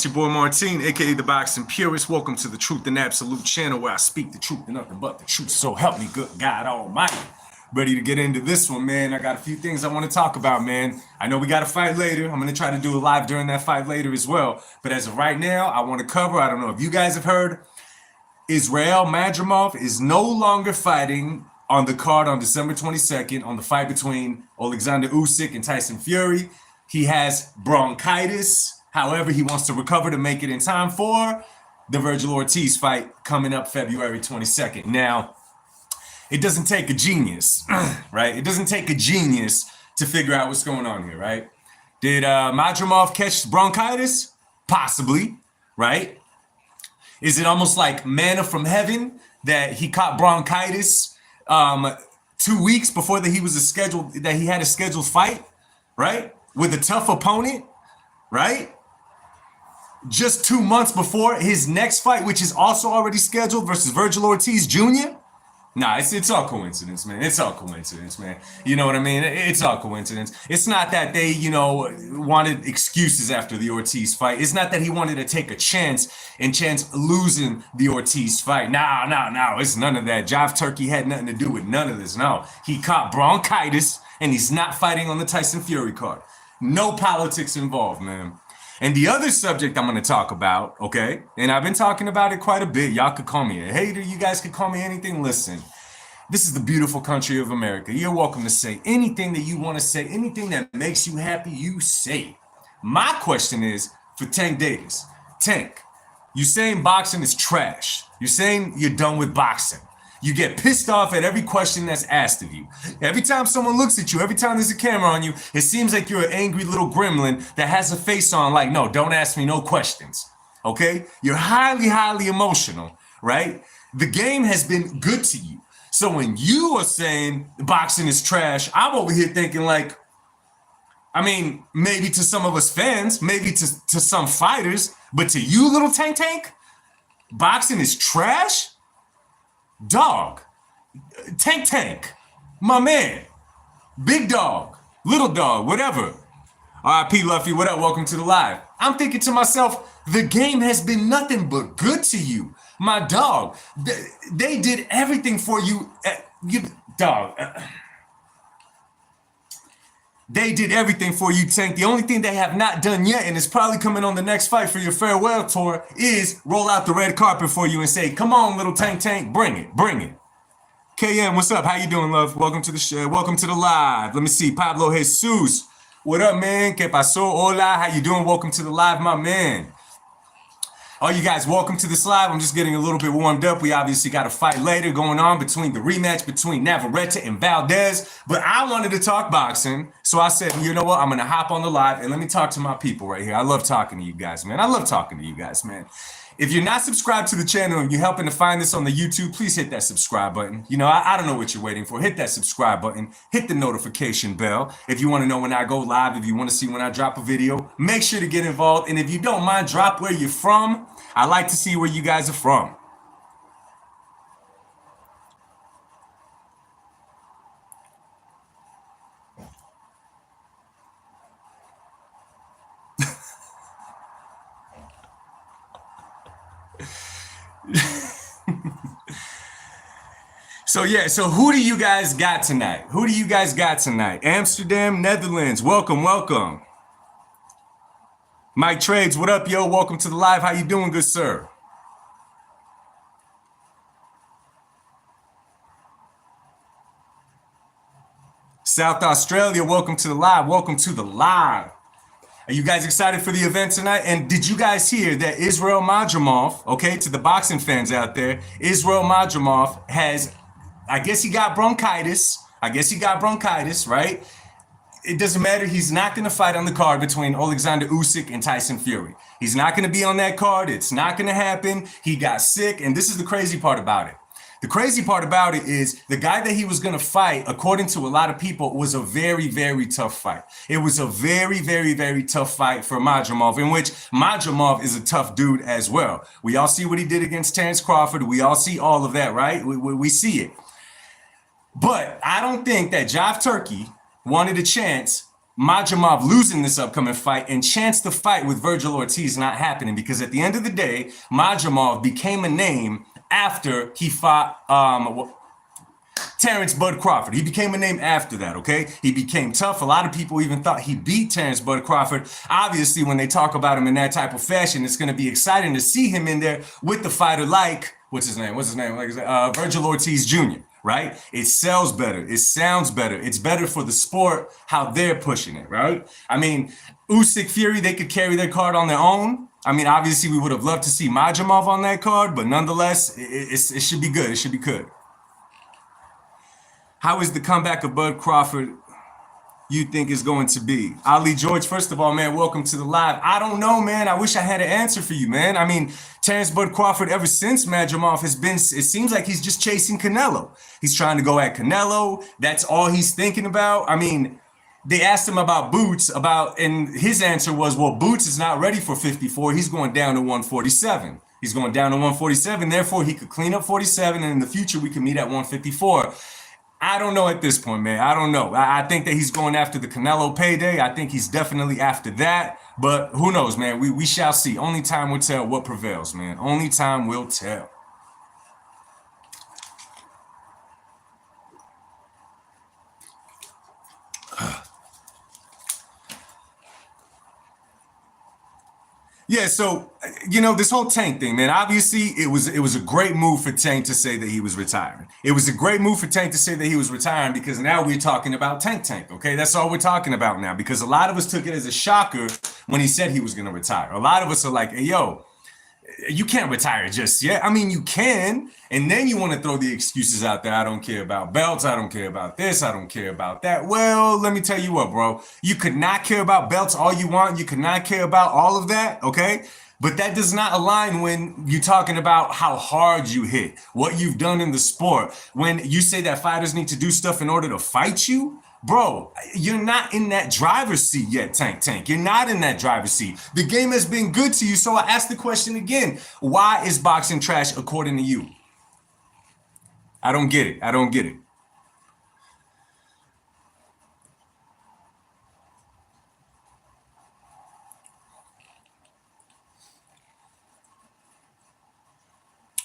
It's your boy Martine, aka the Boxing Purist. Welcome to the Truth and Absolute channel where I speak the truth and nothing but the truth. So help me good God Almighty. Ready to get into this one, man. I got a few things I want to talk about, man. I know we got a fight later. I'm going to try to do a live during that fight later as well. But as of right now, I want to cover, I don't know if you guys have heard, Israel Madrimov is no longer fighting on the card on December 22nd on the fight between Alexander Usyk and Tyson Fury. He has bronchitis. However, he wants to recover to make it in time for the Vergil Ortiz fight coming up February 22nd. Now, it doesn't take a genius, right? It doesn't take a genius to figure out what's going on here, right? Did Madrimov catch bronchitis? Possibly, right? Is it almost like manna from heaven that he caught bronchitis 2 weeks before that he had a scheduled fight, right? With a tough opponent, right? Just 2 months before his next fight, which is also already scheduled versus Vergil Ortiz Jr.? Nah, it's all coincidence, man. It's all coincidence, man. You know what I mean? It's all coincidence. It's not that they, wanted excuses after the Ortiz fight. It's not that he wanted to take a chance losing the Ortiz fight. No. It's none of that. Jive Turkey had nothing to do with none of this. No, he caught bronchitis and he's not fighting on the Tyson Fury card. No politics involved, man. And the other subject I'm going to talk about, okay, and I've been talking about it quite a bit. Y'all could call me a hater. You guys could call me anything. Listen, this is the beautiful country of America. You're welcome to say anything that you want to say. Anything that makes you happy, you say. My question is for Tank Davis. Tank, you're saying boxing is trash. You're saying you're done with boxing. You get pissed off at every question that's asked of you. Every time someone looks at you, every time there's a camera on you, it seems like you're an angry little gremlin that has a face on like, no, don't ask me no questions, okay? You're highly, highly emotional, right? The game has been good to you. So when you are saying boxing is trash, I'm over here thinking like, maybe to some of us fans, maybe to some fighters, but to you, little Tank, boxing is trash? Dog, Tank, my man, big dog, little dog, whatever. R.I.P. Luffy, what up? Welcome to the live. I'm thinking to myself, the game has been nothing but good to you, my dog. They did everything for you, dog. They did everything for you, Tank. The only thing they have not done yet, and it's probably coming on the next fight for your farewell tour, is roll out the red carpet for you and say, come on, little Tank, bring it. KM, what's up? How you doing, love? Welcome to the show. Welcome to the live. Let me see. Pablo Jesus. What up, man? Que paso? Hola. How you doing? Welcome to the live, my man. All you guys, welcome to this live. I'm just getting a little bit warmed up. We obviously got a fight later going on between the rematch between Navarrete and Valdez. But I wanted to talk boxing. So I said, you know what? I'm going to hop on the live and let me talk to my people right here. I love talking to you guys, man. If you're not subscribed to the channel and you're helping to find this on the YouTube, please hit that subscribe button. I don't know what you're waiting for. Hit that subscribe button. Hit the notification bell. If you want to know when I go live, if you want to see when I drop a video, make sure to get involved. And if you don't mind, drop where you're from. I like to see where you guys are from. So who do you guys got tonight? Amsterdam, Netherlands. Welcome. Mike Trades, what up, yo? Welcome to the live. How you doing, good sir? South Australia, welcome to the live. Are you guys excited for the event tonight? And did you guys hear that Israel Madrimov, okay, to the boxing fans out there, Israel Madrimov has, I guess he got bronchitis, right? It doesn't matter. He's not going to fight on the card between Alexander Usyk and Tyson Fury. He's not going to be on that card. It's not going to happen. He got sick. And this is the crazy part about it. The crazy part about it is the guy that he was going to fight, according to a lot of people, was a very, very tough fight. It was a very, very, very tough fight for Madrimov, in which Madrimov is a tough dude as well. We all see what he did against Terrence Crawford. We all see all of that, right? We see it. But I don't think that Jive Turkey wanted a chance Madrimov losing this upcoming fight and chance to fight with Vergil Ortiz not happening, because at the end of the day, Madrimov became a name after he fought Terrence Bud Crawford. He became a name after that, okay? He became tough. A lot of people even thought he beat Terrence Bud Crawford. Obviously, when they talk about him in that type of fashion, it's going to be exciting to see him in there with the fighter like, what's his name? Like Vergil Ortiz Jr., right? It sells better. It sounds better. It's better for the sport how they're pushing it, right? I mean, Usyk, Fury, they could carry their card on their own. I mean, obviously, we would have loved to see Madrimov on that card, but nonetheless, it should be good. It should be good. How is the comeback of Bud Crawford you think is going to be? Ali George, first of all, man, welcome to the live. I don't know, man. I wish I had an answer for you, man. I mean, Terrence Bud Crawford, ever since Madrimov has been, it seems like he's just chasing Canelo. He's trying to go at Canelo. That's all he's thinking about. I mean, they asked him about Boots, and his answer was, well, Boots is not ready for 54. He's going down to 147. He's going down to 147. Therefore, he could clean up 47, and in the future, we can meet at 154. I don't know at this point, man. I don't know. I think that he's going after the Canelo payday. I think he's definitely after that. But who knows, man? We shall see. Only time will tell what prevails, man. Only time will tell. Yeah, so, this whole Tank thing, man, obviously it was a great move for Tank to say that he was retiring. It was a great move for Tank to say that he was retiring, because now we're talking about Tank, okay? That's all we're talking about now, because a lot of us took it as a shocker when he said he was going to retire. A lot of us are like, hey, yo, you can't retire just yet. I mean, you can, and then you want to throw the excuses out there. I don't care about belts. I don't care about this. I don't care about that. Well, let me tell you what, bro. You could not care about belts all you want. You could not care about all of that, okay? But that does not align when you're talking about how hard you hit, what you've done in the sport. When you say that fighters need to do stuff in order to fight you, bro, you're not in that driver's seat yet, Tank. You're not in that driver's seat. The game has been good to you, so I ask the question again. Why is boxing trash according to you? I don't get it. I don't get it.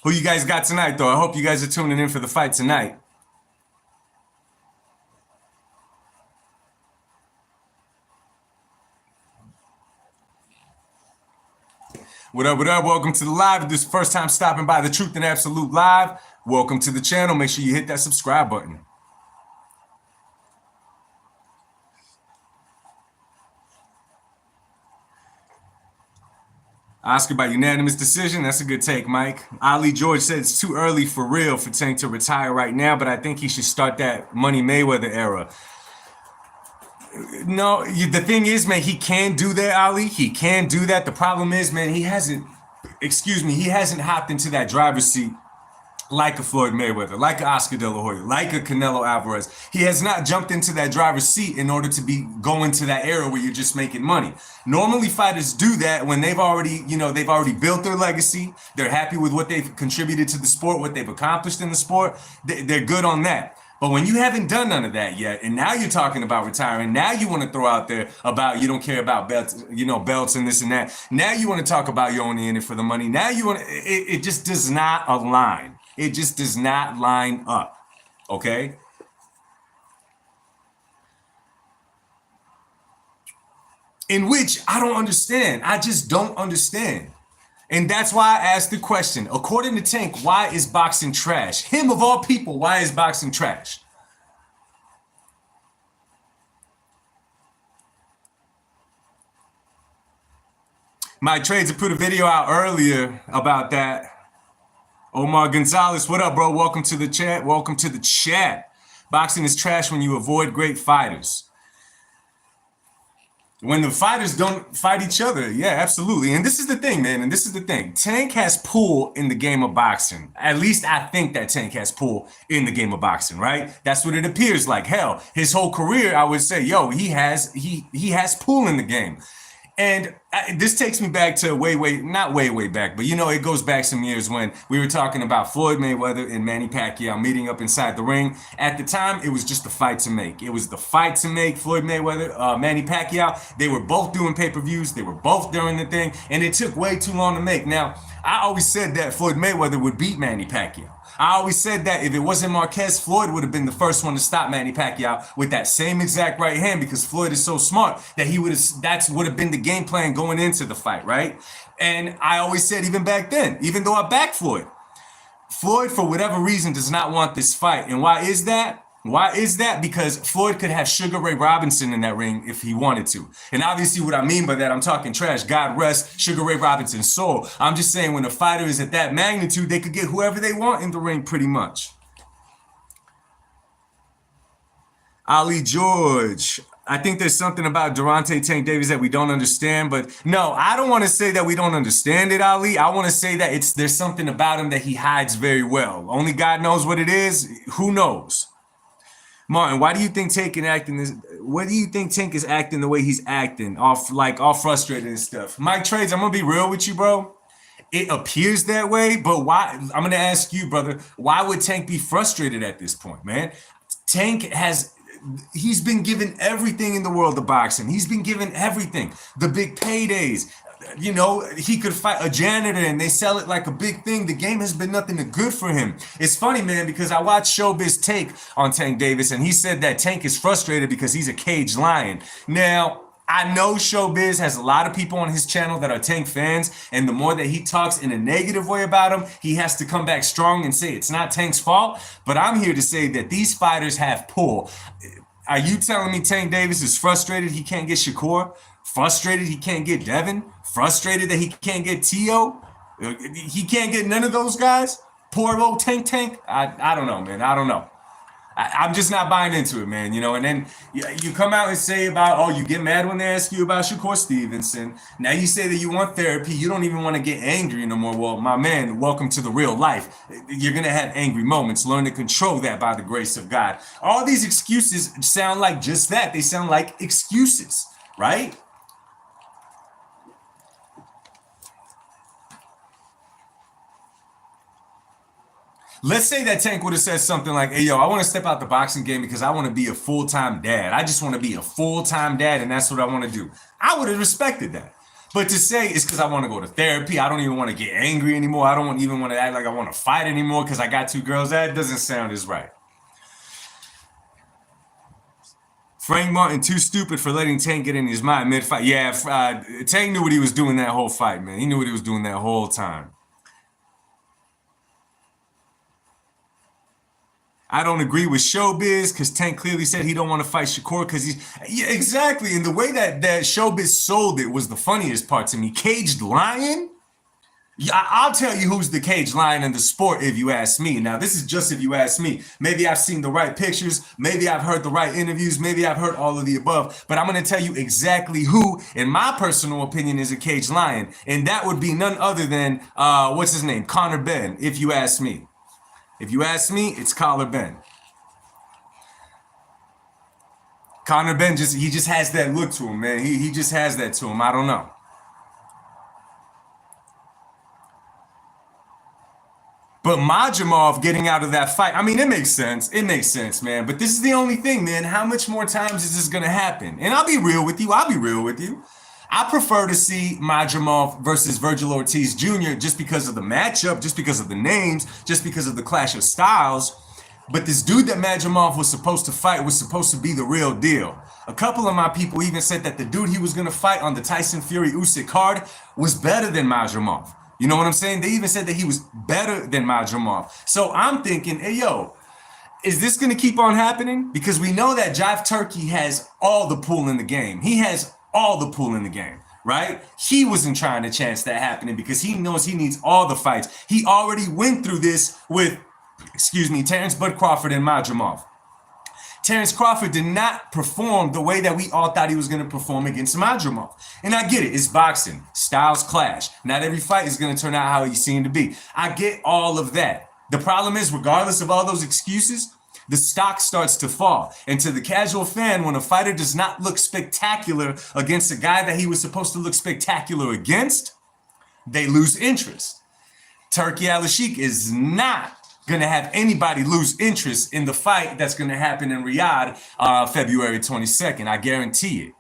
Who you guys got tonight, though? I hope you guys are tuning in for the fight tonight. What up, what up? Welcome to the live. If this is the first time stopping by the Truth and Absolute Live, welcome to the channel. Make sure you hit that subscribe button. Oscar by unanimous decision. That's a good take, Mike. Ali George said it's too early for real for Tank to retire right now, but I think he should start that Money Mayweather era. No, the thing is, man, he can do that, Ali. He can do that. The problem is, man, he hasn't hopped into that driver's seat like a Floyd Mayweather, like an Oscar De La Hoya, like a Canelo Alvarez. He has not jumped into that driver's seat in order to be going to that era where you're just making money. Normally, fighters do that when they've already built their legacy. They're happy with what they've contributed to the sport, what they've accomplished in the sport. They're good on that. But when you haven't done none of that yet, and now you're talking about retiring, now you want to throw out there about you don't care about belts, belts and this and that. Now you want to talk about you're only in it for the money. Now you want to, it just does not align. It just does not line up. Okay? In which I don't understand. I just don't understand. And that's why I asked the question. According to Tank, why is boxing trash? Him of all people, why is boxing trash? My trades put a video out earlier about that. Omar Gonzalez, what up, bro? Welcome to the chat. Welcome to the chat. Boxing is trash when you avoid great fighters. When the fighters don't fight each other, yeah, absolutely. And this is the thing, man, and this is the thing. Tank has pull in the game of boxing. At least I think that Tank has pull in the game of boxing, right? That's what it appears like. Hell, his whole career, I would say, yo, he has pull in the game. And This takes me back to not way back, but it goes back some years when we were talking about Floyd Mayweather and Manny Pacquiao meeting up inside the ring. At the time, it was just the fight to make. It was the fight to make. Floyd Mayweather, Manny Pacquiao, they were both doing pay-per-views. They were both doing the thing, and it took way too long to make. Now, I always said that Floyd Mayweather would beat Manny Pacquiao. I always said that if it wasn't Marquez, Floyd would have been the first one to stop Manny Pacquiao with that same exact right hand, because Floyd is so smart that that would have been the game plan going into the fight, right? And I always said, even back then, even though I backed Floyd, for whatever reason, does not want this fight. And why is that? Why is that? Because Floyd could have Sugar Ray Robinson in that ring if he wanted to. And obviously what I mean by that, I'm talking trash. God rest Sugar Ray Robinson's soul. I'm just saying when a fighter is at that magnitude, they could get whoever they want in the ring pretty much. Ali George. I think there's something about Durante Tank Davis that we don't understand, but no, I don't want to say that we don't understand it, Ali. I want to say that there's something about him that he hides very well. Only God knows what it is. Who knows? Martin, why do you think Tank what do you think Tank is acting the way he's acting? All frustrated and stuff. Mike Trades, I'm gonna be real with you, bro. It appears that way, but why? I'm gonna ask you, brother, why would Tank be frustrated at this point, man? He's been given everything in the world of boxing. He's been given everything. The big paydays. He could fight a janitor and they sell it like a big thing. The game has been nothing but good for him. It's funny, man, because I watched Showbiz take on Tank Davis, and he said that Tank is frustrated because he's a caged lion. Now, I know Showbiz has a lot of people on his channel that are Tank fans, and the more that he talks in a negative way about him, he has to come back strong and say it's not Tank's fault. But I'm here to say that these fighters have pull. Are you telling me Tank Davis is frustrated he can't get Shakur? Frustrated he can't get Devin? Frustrated that he can't get Tio? He can't get none of those guys? Poor old Tank? I don't know, man. I don't know. I'm just not buying into it, man. And then you come out and say about, you get mad when they ask you about Shakur Stevenson. Now you say that you want therapy. You don't even want to get angry no more. Well, my man, welcome to the real life. You're going to have angry moments. Learn to control that by the grace of God. All these excuses sound like just that. They sound like excuses, right? Let's say that Tank would have said something like, hey, I want to step out the boxing game because I want to be a full-time dad. I just want to be a full-time dad, and that's what I want to do. I would have respected that. But to say it's because I want to go to therapy, I don't even want to get angry anymore, I don't even want to act like I want to fight anymore because I got 2 girls, that doesn't sound as right. Frank Martin, too stupid for letting Tank get in his mind mid-fight. Yeah, Tank knew what he was doing that whole fight, man. He knew what he was doing that whole time. I don't agree with Showbiz because Tank clearly said he don't want to fight Shakur because exactly. And the way that Showbiz sold it was the funniest part to me. Caged lion? Yeah, I'll tell you who's the caged lion in the sport if you ask me. Now, this is just if you ask me. Maybe I've seen the right pictures. Maybe I've heard the right interviews. Maybe I've heard all of the above. But I'm going to tell you exactly who, in my personal opinion, is a caged lion. And that would be none other than, what's his name? Conor Benn, if you ask me. If you ask me, it's Conor Benn. Conor Benn he just has that look to him, man. He just has that to him. I don't know. But Madrimov getting out of that fight, I mean, it makes sense. It makes sense, man. But this is the only thing, man. How much more times is this going to happen? And I'll be real with you. I prefer to see Madrimov versus Virgil Ortiz Jr. just because of the matchup, just because of the names, just because of the clash of styles. But this dude that Madrimov was supposed to fight was supposed to be the real deal. A couple of my people even said that the dude he was going to fight on the Tyson Fury Usyk card was better than Madrimov. You know what I'm saying? They even said that he was better than Madrimov. So I'm thinking, hey, is this going to keep on happening? Because we know that Jive Turkey has all the pull in the game. He has all the pull in the game, right? He wasn't trying to chance that happening because he knows he needs all the fights. He already went through this with, Terrence Bud Crawford and Madrimov. Terrence Crawford did not perform the way that we all thought he was going to perform against Madrimov. And I get it. It's boxing. Styles clash. Not every fight is going to turn out how you seem to be. I get all of that. The problem is, regardless of all those excuses, the stock starts to fall. And to the casual fan, when a fighter does not look spectacular against a guy that he was supposed to look spectacular against, they lose interest. Turki Al-Sheikh is not going to have anybody lose interest in the fight that's going to happen in Riyadh February 22nd. I guarantee it.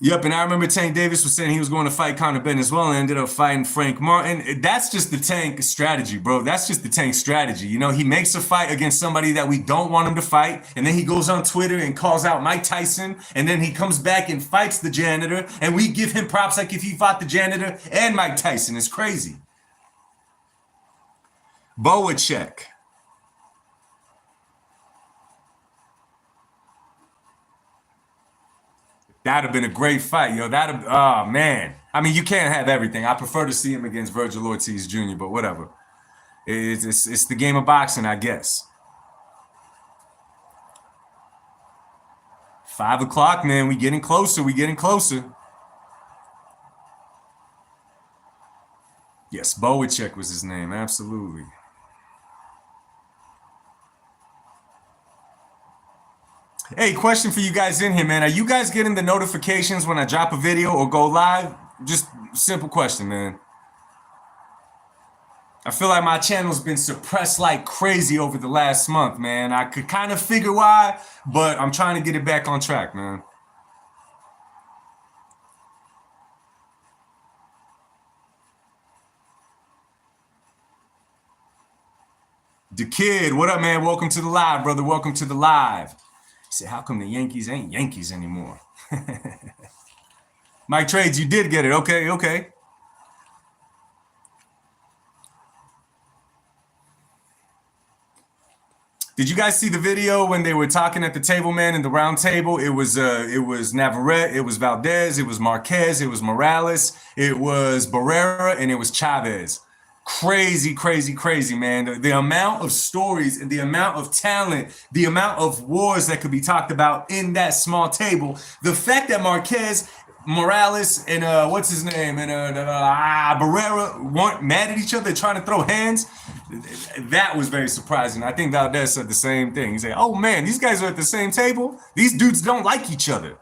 Yep, and I remember Tank Davis was saying he was going to fight Conor Benn as well and ended up fighting Frank Martin. That's just the Tank strategy, bro. That's just the Tank strategy. You know, he makes a fight against somebody that we don't want him to fight, and then he goes on Twitter and calls out Mike Tyson, and then he comes back and fights the janitor, and we give him props like if he fought the janitor and Mike Tyson. It's crazy. Boacek. That'd have been a great fight, yo. Oh, man. I mean, you can't have everything. I prefer to see him against Virgil Ortiz Jr., but whatever. It's the game of boxing, I guess. 5 o'clock, man. We getting closer. We getting closer. Yes, Boacek was his name. Absolutely. Hey, question for you guys in here, man. Are you guys getting the notifications when I drop a video or go live? Just simple question, man. I feel like my channel's been suppressed like crazy over the last month, man. I could kind of figure why, but I'm trying to get it back on track, man. The Kid, what up, man? Welcome to the live, brother. Welcome to the live. He said, how come the Yankees ain't Yankees anymore? Mike Trades, you did get it. Okay, okay. Did you guys see the video when they were talking at the table, man, in the round table? It was Navarrete, it was Valdez, it was Marquez, it was Morales, it was Barrera, and it was Chavez. Crazy, crazy, crazy, man. The amount of stories and the amount of talent, the amount of wars that could be talked about in that small table. The fact that Marquez, Morales, and what's his name, and Barrera weren't mad at each other, trying to throw hands, that was very surprising. I think Valdez said the same thing. He said, oh man, these guys are at the same table. These dudes don't like each other.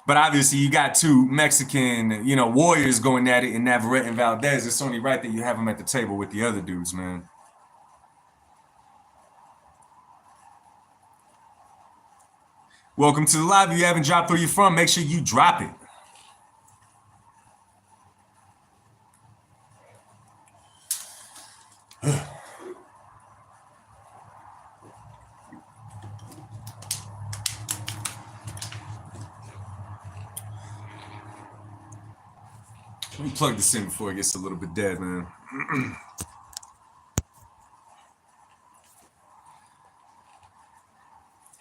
But obviously, you got two Mexican, warriors going at it in Navarrete and Valdez. It's only right that you have them at the table with the other dudes, man. Welcome to the live. If you haven't dropped where you're from, make sure you drop it. Let me plug this in before it gets a little bit dead, man.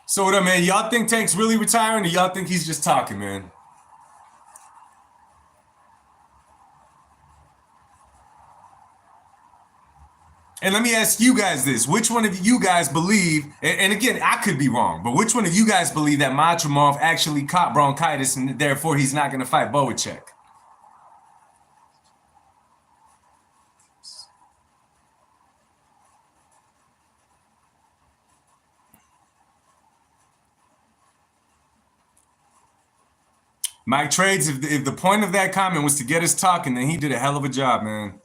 So what up, man? Y'all think Tank's really retiring, or y'all think he's just talking, man? And let me ask you guys this. Which one of you guys believe, and again, I could be wrong, but which one of you guys believe that Madrimov actually caught bronchitis and therefore he's not going to fight Boacek? Mike Trades, if the point of that comment was to get us talking, then he did a hell of a job, man.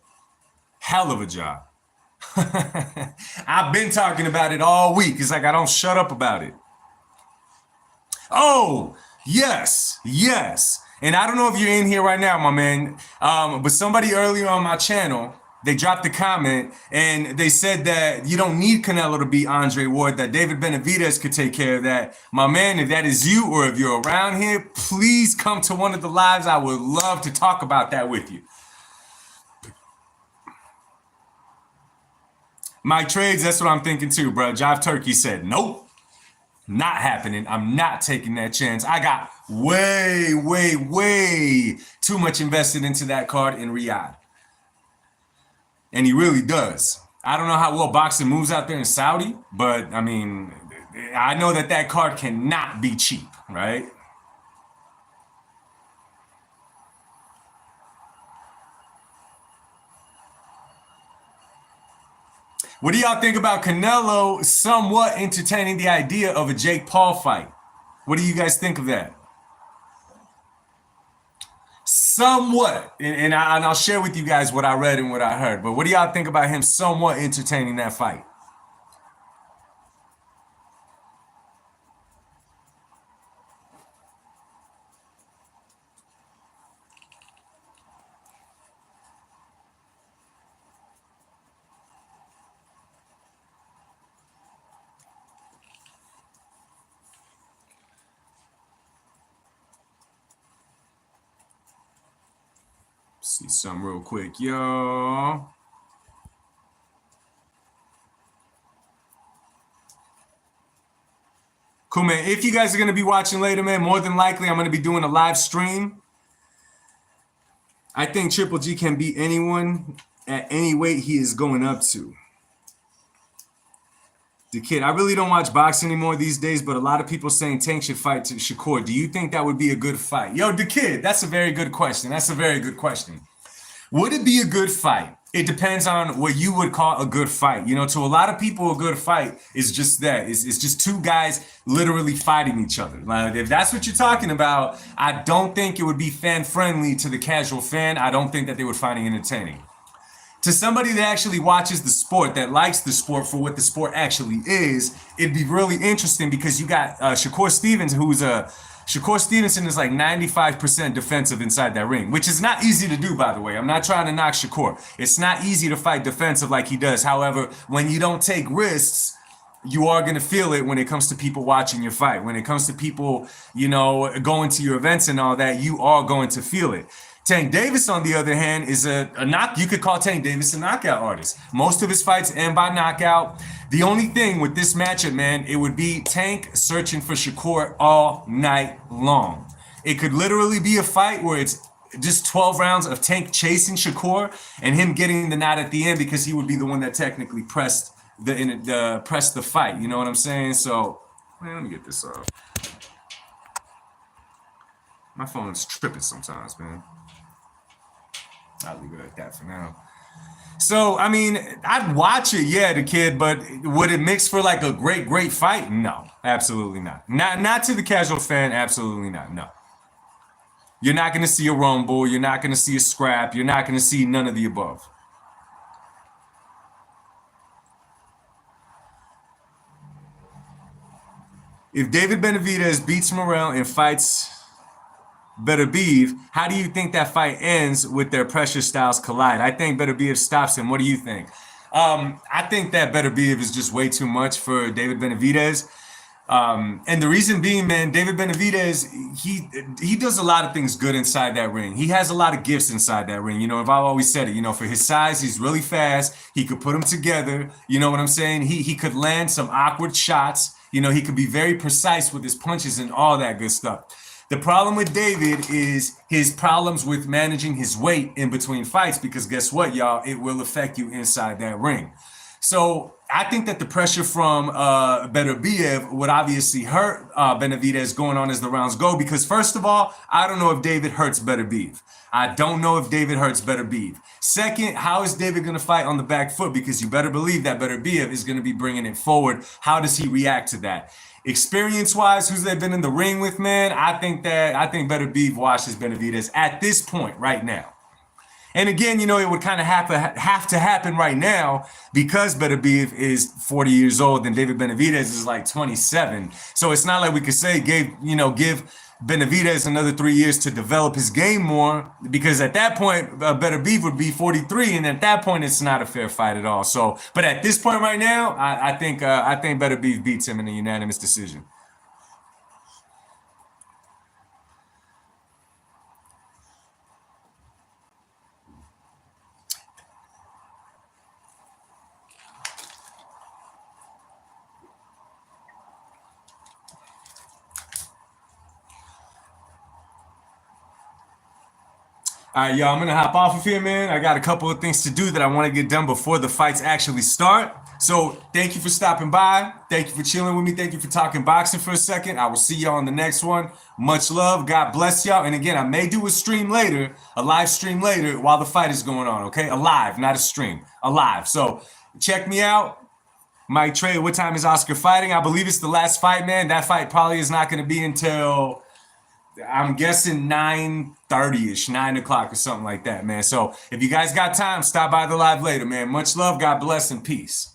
Hell of a job. I've been talking about it all week. It's like I don't shut up about it. Oh, yes, yes. And I don't know if you're in here right now, my man, but somebody earlier on my channel, they dropped a comment and they said that you don't need Canelo to beat Andre Ward, that David Benavidez could take care of that. My man, if that is you or if you're around here, please come to one of the lives. I would love to talk about that with you. Mike Trades, that's what I'm thinking too, bro. Jive Turkey said, nope, not happening. I'm not taking that chance. I got way, way, way too much invested into that card in Riyadh. And he really does. I don't know how well boxing moves out there in Saudi, but I mean, I know that card cannot be cheap, right? What do y'all think about Canelo somewhat entertaining the idea of a Jake Paul fight? What do you guys think of that? Somewhat, and I'll share with you guys what I read and what I heard. But what do y'all think about him somewhat entertaining that fight? See something real quick, yo. Cool, man. If you guys are going to be watching later, man, more than likely I'm going to be doing a live stream. I think Triple G can beat anyone at any weight he is going up to. The kid, I really don't watch boxing anymore these days, but a lot of people saying Tank should fight to Shakur. Do you think that would be a good fight? Yo, the kid, that's a very good question. That's a very good question. Would it be a good fight? It depends on what you would call a good fight. You know, to a lot of people, a good fight is just that. It's just two guys literally fighting each other. Like, if that's what you're talking about, I don't think it would be fan-friendly to the casual fan. I don't think that they would find it entertaining. To somebody that actually watches the sport, that likes the sport for what the sport actually is, it'd be really interesting because you got Shakur Stevenson is like 95% defensive inside that ring, which is not easy to do, by the way. I'm not trying to knock Shakur. It's not easy to fight defensive like he does. However, when you don't take risks, you are going to feel it when it comes to people watching your fight. When it comes to people, you know, going to your events and all that, you are going to feel it. Tank Davis, on the other hand, is a knock. You could call Tank Davis a knockout artist. Most of his fights end by knockout. The only thing with this matchup, man, it would be Tank searching for Shakur all night long. It could literally be a fight where it's just 12 rounds of Tank chasing Shakur and him getting the nod at the end because he would be the one that technically pressed the fight. You know what I'm saying? So, man, let me get this off. My phone's tripping sometimes, man. I'll leave it at that for now. So, I mean, I'd watch it, yeah, the kid, but would it mix for like a great fight? No, absolutely not. Not to the casual fan, absolutely not, no. You're not going to see a rumble. You're not going to see a scrap. You're not going to see none of the above. If David Benavidez beats Morrell and fights Beterbiev, how do you think that fight ends with their pressure styles collide? I think Beterbiev stops him. What do you think? I think that Beterbiev is just way too much for David Benavidez. And the reason being, man, David Benavidez, he does a lot of things good inside that ring. He has a lot of gifts inside that ring. You know, I've always said it, you know, for his size, he's really fast. He could put them together. You know what I'm saying? He could land some awkward shots. You know, he could be very precise with his punches and all that good stuff. The problem with David is his problems with managing his weight in between fights, because guess what, y'all? It will affect you inside that ring. So I think that the pressure from Beterbiev would obviously hurt Benavidez going on as the rounds go, because first of all, I don't know if David hurts Beterbiev. I don't know if David hurts Beterbiev. Second, how is David going to fight on the back foot? Because you better believe that Beterbiev is going to be bringing it forward. How does he react to that? Experience-wise, who's they been in the ring with, man? I think Beterbiev washes Benavidez at this point right now. And again, you know, it would kind of have to happen right now because Beterbiev is 40 years old and David Benavidez is like 27. So it's not like we could say give Benavidez another 3 years to develop his game more, because at that point, Beterbiev would be 43, and at that point, it's not a fair fight at all. So, but at this point right now, I think Beterbiev beats him in a unanimous decision. All right, y'all, I'm going to hop off of here, man. I got a couple of things to do that I want to get done before the fights actually start. So thank you for stopping by. Thank you for chilling with me. Thank you for talking boxing for a second. I will see y'all on the next one. Much love. God bless y'all. And again, I may do a stream later, a live stream later while the fight is going on, okay? A live, not a stream, a live. So check me out. Mike Trey, what time is Oscar fighting? I believe it's the last fight, man. That fight probably is not going to be until, I'm guessing 9:30ish, 9 o'clock or something like that, man. So if you guys got time, stop by the live later, man. Much love, God bless, and peace.